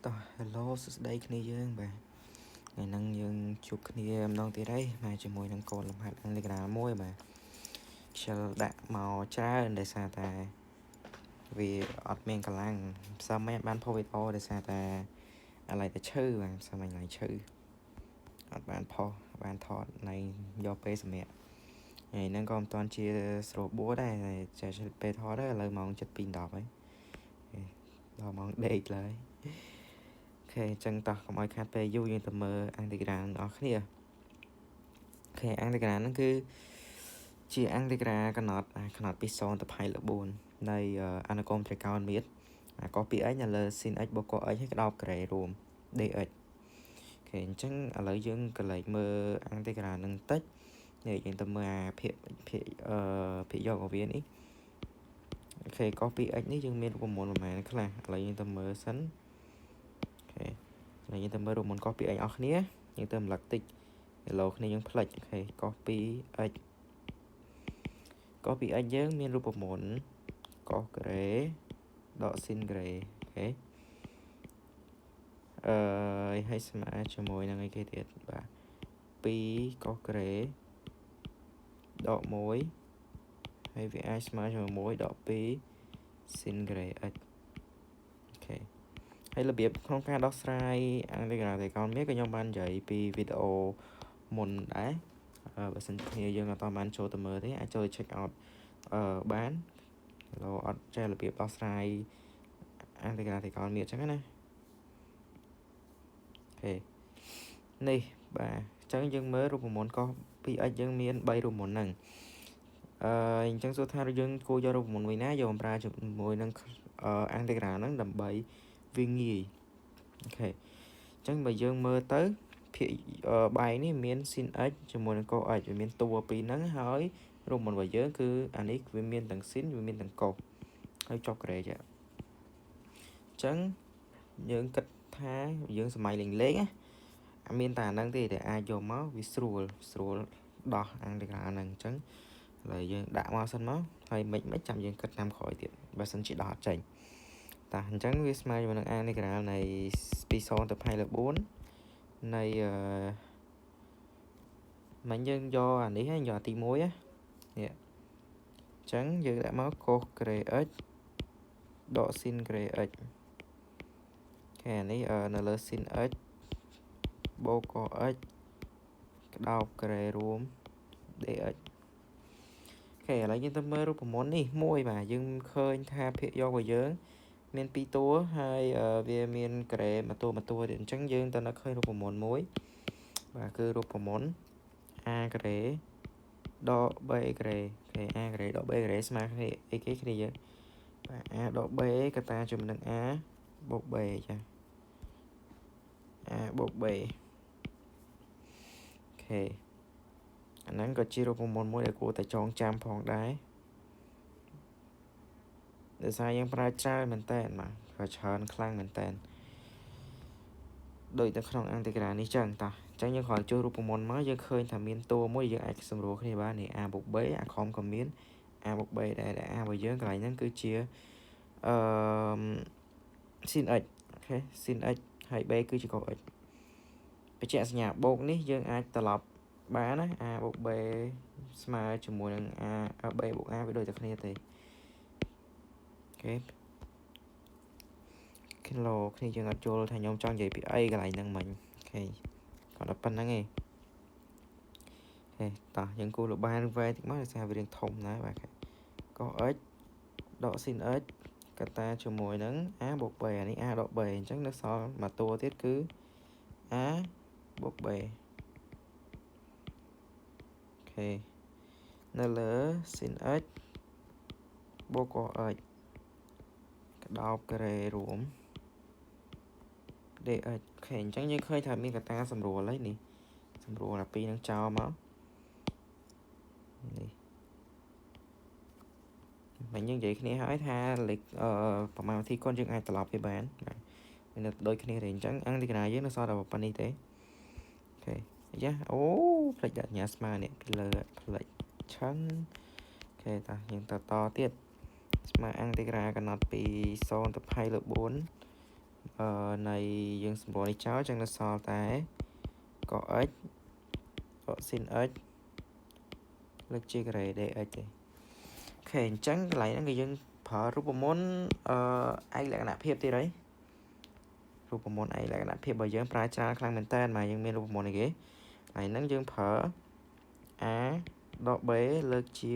តោះ hello សួស្តីគ្នាយើងបាទថ្ងៃហ្នឹងយើងជួបគ្នាម្ដងទៀតហើយមកជាមួយនឹងកូនលំហាត់ Telegram មួយបាទខ្ជិលដាក់មកច្រើនដោយសារតែវាអត់មានកម្លាំងផ្សំមិនបានផុសវីដេអូដោយសារតែឥឡូវតែឈឺបាទផ្សំមិនឡើងឈឺអត់បានផុសបានថតនៅយកពេលសម្រាប់ថ្ងៃហ្នឹងក៏មិនទាន់ជាស្រួលបួដែរចេះពេលថតឥឡូវម៉ោង 7:10 ហើយដល់ម៉ោងដេកឡើយអូខេអញ្ចឹងតោះកុំឲ្យខាត់ពេលយូរយើងទៅមើល Telegram ទាំងអស់គ្នាអូខេ Telegram ហ្នឹងគឺជា Telegram កំណត់ពី0ទៅ4នៃអនុគមត្រីកោណមានក៏ពី x នៅលើ sin x បូក x ឲ្យក្តោបការ៉េរួម dx អូខេអញ្ចឹងឥឡូវយើងកន្លែងមើល Telegram ហ្នឹងតិចនេះយើងទៅមើលភាគយករបស់វានេះអូខេក៏ពី x នេះយើងមានរូបមន្តប្រហែលខ្លះឥឡូវយើងទៅមើលសិនអូខេហើយយើងទៅមើលរូបមន្តកោះពី x អស់គ្នាយើងទៅរំលឹកតិច hello គ្នាយើងផ្លេចអូខេកោះពី x កោះពី x យើងមានរូបមន្តកោះការ៉េដក sin ការ៉េអូខេហើយស្មើជាមួយនឹងអីគេទៀតបាទ2កោះការ៉េដក1ហើយវាអាចស្មើជាមួយ1ដក2 sin ការ៉េ x អូខេហើយរបៀបក្នុងការដោះស្រាយ Telegram តែកោណមានក៏ខ្ញុំបាននិយាយពីវីដេអូមុនដែរបើសិនជាយើងអត់បានចូលទៅមើលទេអាចចូល check out បានឡូអត់ចេះរបៀបដោះស្រាយ Telegram តែកោណមានអញ្ចឹងណាអូខេនេះបាទអញ្ចឹងយើងមើលរូបមន្តកោះពី x យើងមាន3រូបមន្តហ្នឹងអញ្ចឹងសួរថាយើងគួរយករូបមន្តមួយណាយកបំប្រើជាមួយនឹងTelegram ហ្នឹងដើម្បីវាងាយអូខេអញ្ចឹងបើយើងមើលទៅភាគបែកនេះមាន sin x ជាមួយនឹង cos x វាមានតួពីរហ្នឹងហើយរូបមន្តរបស់យើងគឺអានេះវាមានទាំង sin វាមានទាំង cos ហើយចុះក្រេចអញ្ចឹងយើងគិតថាយើងសម័យលេងណាអត់មានតែអាហ្នឹងទេដែលអាចយកមកវាស្រួលដោះ Telegram ហ្នឹងអញ្ចឹងឥឡូវយើងដាក់មកសិនមកហើយមិនចាំយើងគិតតាមក្រោយទៀតបើសិនជាដោះអត់ចេញតាអញ្ចឹងវាស្មើជាមួយនឹង Telegram នៃពី0ទៅ4នៃមិញយើងយកអានេះហើយយកទី1នេះអញ្ចឹងយើងដាក់មក cos ការ៉េ x ដក sin ការ៉េ x គេអានេះនៅលើ sin x បូក cos x ក្តោបការ៉េរួម dx អូខេឥឡូវយើងទៅមើលរូបមន្តនេះមួយបាទយើងឃើញថាភាគយករបស់យើងមាន2តួហើយវាមានការ៉េមួយតួទៀតអញ្ចឹងយើងទៅនឹកឃើញរូបមន្តមួយបាទគឺរូបមន្ត a ការ៉េដក b ការ៉េអូខេ a ការ៉េដក b ការ៉េស្មើគ្នាអីគេគ្នាយើងបាទ a ដក b កតាជាមួយនឹង a បូក b ចា a បូក b អូខេអាហ្នឹងក៏ជារូបមន្តមួយដែលគួរតែចងចាំផងដែរដោយសារយើងប្រើច្រើនមែនតើបាទក៏ច្រើនខ្លាំងមែនតើដូចនៅក្នុង Telegram នេះចឹងតោះអញ្ចឹងយើងគ្រាន់ជួយរូបមន្តមកយើងឃើញថាមានតួមួយយើងអាចសម្រួលគ្នាបាននេះ a បូក b អាខំក៏មាន a បូក b ដែរ a របស់យើងកន្លែងហ្នឹងគឺជាsin x អូខេ sin x ហើយ b គឺជា cos x បញ្ជាក់សញ្ញាបូកនេះយើងអាចត្រឡប់បានណា a បូក b ស្មើជាមួយនឹង a b បូក a វាដូចតែគ្នាទេអូខេHello គ្នាយើងអត់យល់ថាខ្ញុំចង់និយាយពីអីកន្លែងហ្នឹងមិញអូខេគាត់តែប៉ុណ្្នឹងឯងហេតោះយើងគូលបានវែងតិចមកដោយសារវារៀងធំណាស់បាទកោះ x ដក sin x កតាជាមួយនឹង a បូក b អានេះ a ដក b អញ្ចឹងនៅសល់មួយតួទៀតគឺ a បូក b អូខេនៅលើ sin x បូក cos x ក្តោបការ៉េរួម dx អូខេអញ្ចឹងយើងឃើញថាមានកតាសម្រួលហើយនេះសម្រួលអាពីរនឹងចោលមកនេះមិញយើងនិយាយគ្នាហើយថាលេខប្រមាណវិធីគុណយើងអាចត្រឡប់វាបានបាទវានៅដូចគ្នាទេអញ្ចឹងTelegramយើងនៅសល់តែប៉ុណ្្នេះទេអូខេយ៉ាអូផ្លេចដាក់ញ៉ាស្មើនេះពីលើផ្លេចឆឹងអូខេតោះយើងតទៀតស្មើTelegramកំណត់ពី0ទៅ4 នៃយើងសម្រួលនេះចោលចឹងនៅសល់តែក x ក sin x លើកជាការ៉េ dx ទេអូខេអញ្ចឹងកន្លែងហ្នឹងគឺយើងប្រើរូបមន្តឯកលក្ខណៈភាពទៀតហើយរូបមន្តឯកលក្ខណៈភាពរបស់យើងប្រើច្រើនខ្លាំងមែនតើមកយើងមានរូបមន្តអីគេកន្លែងហ្នឹងយើងប្រើ a ដក b លើកជា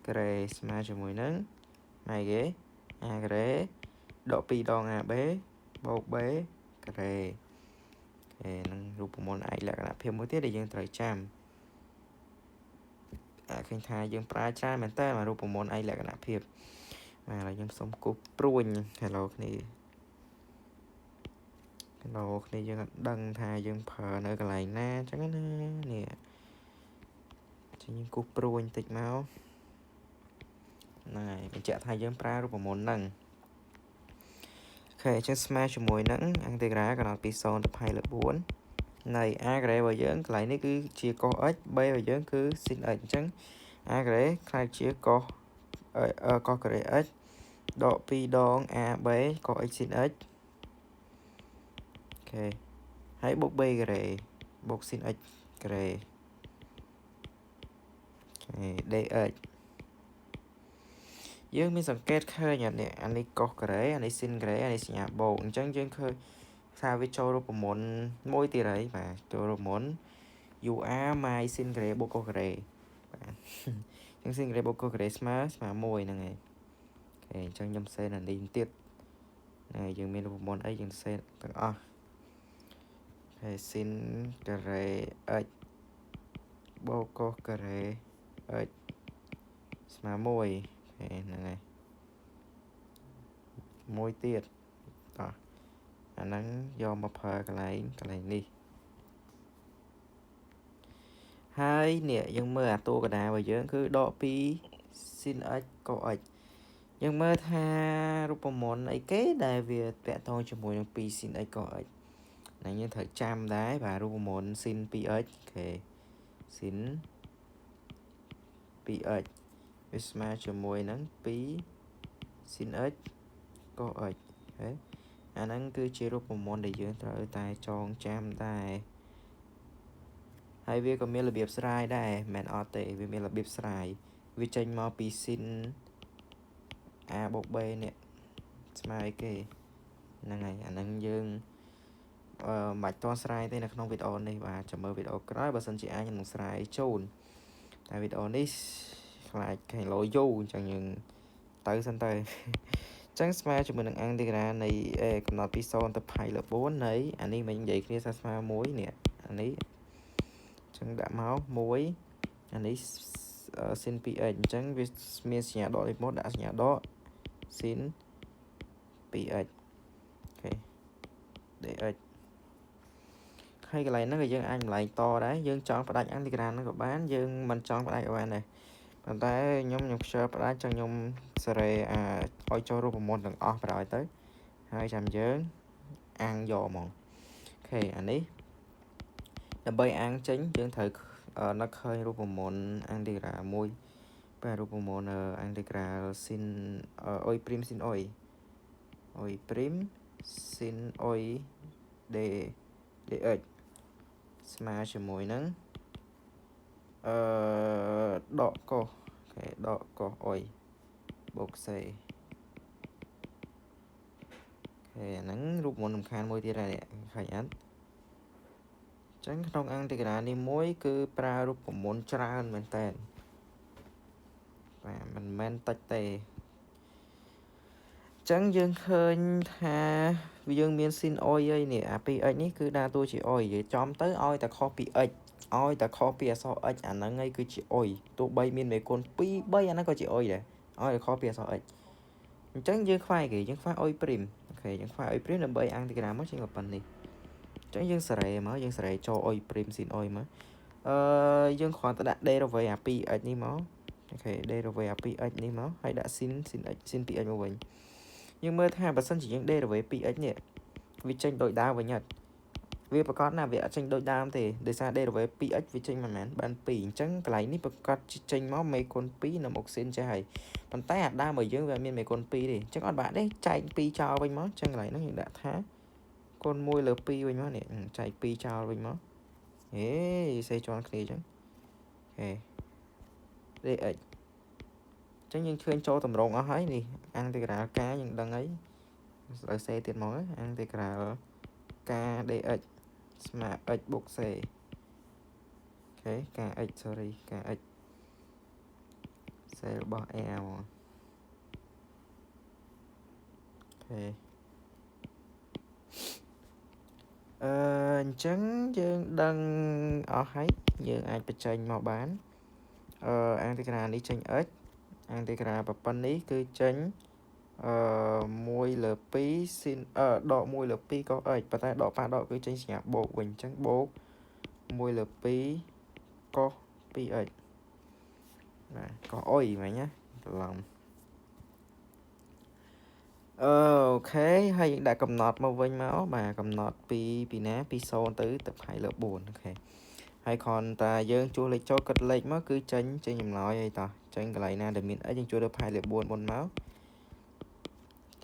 ការ៉េស្មើជាមួយនឹងហើយគេ a ការ៉េដក2ដង ab បូក b ការ៉េអូខេនឹងរូបមន្តឯកលក្ខណៈភាពមួយទៀតដែលយើងត្រូវចាំឃើញថាយើងប្រើច្រើនមែនតើរូបមន្តឯកលក្ខណៈភាពឥឡូវខ្ញុំសុំគូសព្រួញ Hello គ្នាយើងអត់ដឹងថាយើងប្រើនៅកន្លែងណាអញ្ចឹងណានេះចឹងយើងគូសព្រួញតិចមកហ្នឹងហើយបញ្ជាក់ថាយើងប្រើរូបមន្តហ្នឹងអូខេអញ្ចឹងស្មើជាមួយនឹងអង់តេក្រាកណ្ដោតពី0ទៅផៃលើ4នៃ a ការ៉េរបស់យើងកន្លែងនេះគឺជា cos x b របស់យើងគឺ sin x អញ្ចឹង a ការ៉េខ្លាយជា cos ការ៉េ x ដក2ដង ab cos x sin x អូខេហើយបូក b ការ៉េបូក sin x ការ៉េអូខេ dx យើងមានសង្កេតឃើញអានេះ cos ការ៉េអានេះ sin ការ៉េអានេះសញ្ញាបូកអញ្ចឹងយើងឃើញថាវាចូលរូបមន្តមួយទៀតហើយបាទចូលរូបមន្ត ur my sin ការ៉េបូក cos ការ៉េបាទអញ្ចឹង sin ការ៉េបូក cos ការ៉េស្មើ1ហ្នឹងហើយអូខេអញ្ចឹងខ្ញុំសេអានេះទៀតហើយយើងមានរូបមន្តអីយើងសេទាំងអស់ហើយ sin ការ៉េ x បូក cos ការ៉េ x ស្មើ1អូខេហ្នឹងហើយមួយទៀតតោះអាហ្នឹងយកមកប្រើកន្លែងនេះហើយនេះយើងមើលអាតួកណ្ដាលរបស់យើងគឺដក2 sin x cos x យើងមើលថារូបមន្តអីគេដែលវាតាក់ទងជាមួយនឹង2 sin x cos x ហ្នឹងយើងត្រូវចាំដែរបាទរូបមន្ត sin 2x អូខេ sin 2x វាស្មើជាមួយនឹង2 sin x cos x អូខេអាហ្នឹងគឺជារូបមន្តដែលយើងត្រូវតែចងចាំដែរហើយវាក៏មានរបៀបស្រាយដែរមិនមែនអត់ទេវាមានរបៀបស្រាយវាចេញមកពី sin a បូក b នេះស្មើអីគេហ្នឹងហើយអាហ្នឹងយើងមិនបាច់តស្រាយទេនៅក្នុងវីដេអូនេះបាទចាំមើលវីដេអូក្រោយបើសិនជាអាចខ្ញុំនឹងស្រាយជូនតែវីដេអូនេះខ្លាចខេឡូយូអញ្ចឹងយើងទៅសិនទៅចឹងស្មើជាមួយនឹងអង់តេក្រានៃកំណត់ពី0ទៅផៃលើ4នៃអានេះមិននិយាយគ្នាស្មើ1នេះអានេះចឹងដាក់មក1អានេះ sin 2x អញ្ចឹងវាមានសញ្ញាដកនេះមកដាក់សញ្ញាដក sin 2x អូខេ dx ហើយកន្លែងហ្នឹងក៏យើងអាចចម្លែងតដែរយើងចង់ផ្ដាច់អង់តេក្រាហ្នឹងក៏បានយើងមិនចង់ផ្ដាច់ក៏បានដែរប៉ុន្តែខ្ញុំខ្ជិលផ្ដាច់ចឹងខ្ញុំសេរីឲ្យចូលរូបមន្តទាំងអស់បណ្ដោយទៅហើយចាំយើងអាំងយកហ្មងអូខេអានេះដើម្បីអាំងចេញយើងត្រូវនឹកឃើញរូបមន្តអង់តេក្រាមួយបាទរូបមន្តអង់តេក្រា sin អុយព្រីម sin អុយព្រីម sin អុយ dx ស្មើជាមួយនឹងដកកុសអូខេដកកុសអុយបូកសេអូខេអាហ្នឹងរូបមន្តសំខាន់មួយទៀតហើយឃើញអត់ចឹងក្នុងអង់តេក្រានេះមួយគឺប្រើរូបមន្តច្រើនមែនតើបាទមិនមែនតិចទេចឹងយើងឃើញថាយើងមាន sin អុយហើយនេះអា 2x នេះគឺដើរតួជាអុយនិយាយចំទៅឲ្យតែខុសពី x ឲ្យតែខុសពីអក្សរ x អាហ្នឹងឯងគឺជាអុយទោះបីមានមេគុណ2 3អាហ្នឹងក៏ជាអុយដែរឲ្យតែខុសពីអក្សរ x អញ្ចឹងយើងខ្វែគេយើងខ្វែអុយព្រីមអូខេយើងខ្វែអុយព្រីមដើម្បីអង់តេក្រាមកជាងប៉ុណ្ណេះអញ្ចឹងយើងសេរីមកយើងសេរីចូលអុយព្រីម sin អុយមកយើងគ្រាន់តែដាក់ derivative អា 2x នេះមកអូខេ derivative អា 2x នេះមកហើយដាក់ sin x sin 2x មកវិញយើងមើលថាបើសិនជាយើង derivative 2x នេះវាចេញដូចដើមវិញអត់ វាប្រកាសណាវាអត់ចេញដូចដើមទេដោយសារ derivative 2x វាចេញមិនមែនបាន2អញ្ចឹងកន្លែងនេះប្រកាសចេញមកមេគុណ2នៅមុខស៊ីនចេះហើយប៉ុន្តែអាដើមរបស់យើងវាមានមេគុណ2ទេអញ្ចឹងអត់បាក់ទេចែក2ចោលវិញមកអញ្ចឹងកន្លែងហ្នឹងយើងដាក់ថាគុណ1លើ2វិញមកនេះចែក2ចោលវិញមកហេសេជាន់គ្នាអញ្ចឹងហេ dx អញ្ចឹងយើងឃើញចូលតម្រងអស់ហើយនេះអាំងទីក្រាលkយើងដឹងហើយត្រូវសេទៀតមកអាំងទីក្រាលk dx ស្មើ x បូក c អូខេ kx sorry kx c របស់ r មកអូខេអញ្ចឹងយើងដឹងអស់ហើយយើងអាចបញ្ចេញមកបានអាំងទីក្រាលនេះចេញ x អាំងទីក្រាលប្រព័ន្ធនេះគឺចេញ1លើ2ស៊ីនដក1លើ2កុស x ប៉ុន្តែដកប៉ះដកគឺចេញសញ្ញាបូកវិញអញ្ចឹងបូក1លើ2កុស 2x បាទកុសអុយមិញណាច្រឡំអូខេហើយយើងដាក់កំណត់មកវិញមកបាទកំណត់ពីណាពី0ទៅផាយលើ4អូខេហើយគ្រាន់តែយើងជួសលេខចូលគិតលេខមកគឺចេញចម្លើយអីតោះចេញកន្លែងណាដែលមាន x យើងជួសលើផាយលើ4មុនមកអូ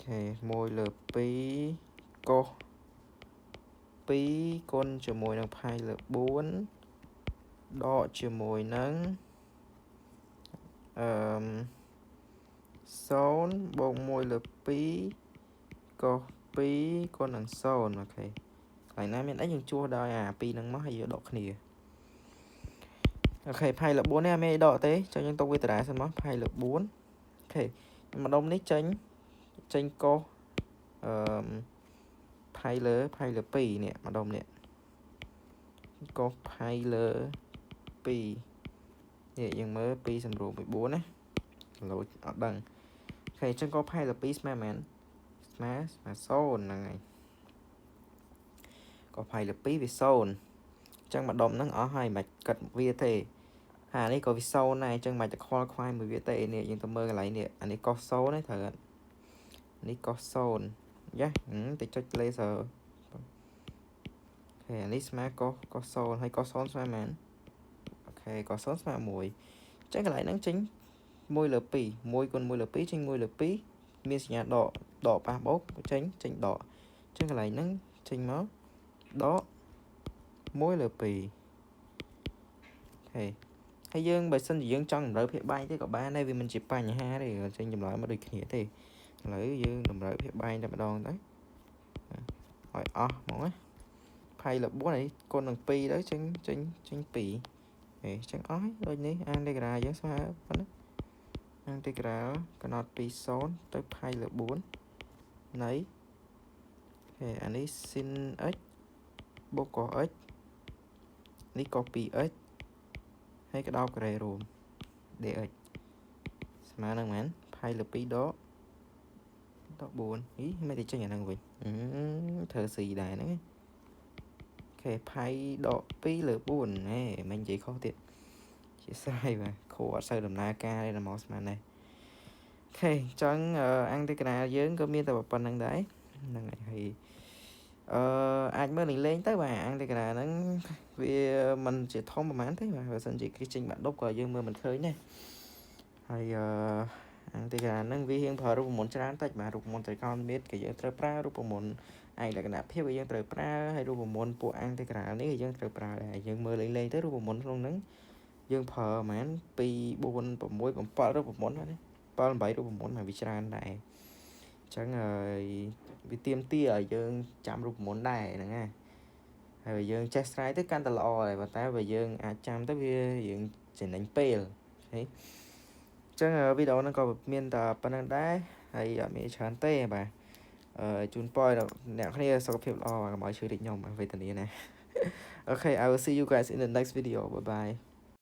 ខេ1លើ2កុស2គុណជាមួយនឹងផាយលើ4ដកជាមួយនឹង0បូក1លើ2កុស2គុណនឹង0អូខេកន្លែងណាមានអីយើងជួសដោយអា2ហ្នឹងមកហើយយើងដកគ្នាអូខេផាយលើ4នេះអត់មានអីដកទេចុះយើងទុកវាដដែលសិនមកផាយលើ4អូខេម្ដុំនេះចេញកុសផាយលើ2នេះម្ដុំនេះកុសផាយលើ2នេះយើងមើល2សម្រួលពី4ណាលោចអត់ដឹងអូខេអញ្ចឹងកុសផាយលើ2ស្មើមែនស្មើ0ហ្នឹងហើយកុសផាយលើ2វា0អញ្ចឹងម្ដុំហ្នឹងអស់ហើយមិនគិតវាទេអានេះក៏វា0ដែរអញ្ចឹងមិនតែខ្វល់ខ្វាយមួយវាទេនេះយើងទៅមើលកន្លែងនេះអានេះកុស0ទេត្រូវអត់នេះកុស0យ៉ាទៅចុច laser អូខេអានេះស្មើកុស0ហើយកុស0ស្មើមែនអូខេកុស0ស្មើ1អញ្ចឹងកន្លែងហ្នឹងចេញ1លើ2 1គុណ1លើ2ចេញ1លើ2មានសញ្ញាដកប៉ះបូកចេញដកអញ្ចឹងកន្លែងហ្នឹងចេញមកដក1លើ2ហេហើយយើងបើសិនជាយើងចង់តម្រូវភាពបែងទេក៏បានដែរវាមិនជាបញ្ហាទេចេញចម្លើយមកដូចគ្នាទេឥឡូវយើងតម្រូវភាពបែងតែម្ដងទៅឲ្យអស់ហ្មងណាផាយលើ4នេះគុណនឹង2ទៅចេញ2ហេអញ្ចឹងអស់ដូចនេះអានតេក្រាយើងស្មើប៉ុណ្ណាអានតេក្រាកំណត់ពី0ទៅផាយលើ4នៃហេអានេះ sin x បូក cos x នេះក៏ 2x ហើយក្តោបការ៉េរួម dx ស្មើនឹងមែនផាយលើ2ដក4មិនទៅចេញអាហ្នឹងវិញធ្វើស៊ីដែរហ្នឹងអូខេផាយដក2លើ4ហេមិននិយាយខុសទៀតជាស្រ័យបាទគ្រូអត់សូវដំណើរការទេដល់មកស្មានដែរអូខេអញ្ចឹងអាំងតេក្រាយើងក៏មានតែប៉ុណ្្នឹងដែរហ្នឹងហើយអាចមើលលេងទៅបាទអាំងតេក្រាហ្នឹងវាមិនជាធំប្រហែលទេបាទបើសិនជាគេចេញបាក់ដប់ក៏យើងមើលមិនឃើញដែរហើយអាំងតេក្រាហ្នឹងវារៀងប្រើរូបមន្តច្រើនតិចបាទរូបមន្តត្រីកោណមីតក៏យើងត្រូវប្រើរូបមន្តឯកលក្ខណៈភាពក៏យើងត្រូវប្រើហើយរូបមន្តពួកអាំងតេក្រានេះក៏យើងត្រូវប្រើដែរយើងមើលលេងទៅរូបមន្តក្នុងហ្នឹងយើងប្រើប្រហែល2 4 6 7រូបមន្តណា7 8រូបមន្តមកវាច្រើនដែរអញ្ចឹងវាទៀមទាឲ្យយើងចាំរូបមន្តដែរហ្នឹងណាហើយយើងចេះស្រ័យទៅកាន់តែល្អដែរប៉ុន្តែបើយើងអាចចាំទៅវាយើងចំណេញពេលហេអញ្ចឹងវីដេអូហ្នឹងក៏មានតែប៉ុណ្្នឹងដែរហើយអត់មានច្រើនទេបាទជូនពរអ្នកគ្នាសុខភាពល្អកុំឲ្យឈឺដូចខ្ញុំវេទនាណាOkay, I will see you guys in the next video. Bye bye.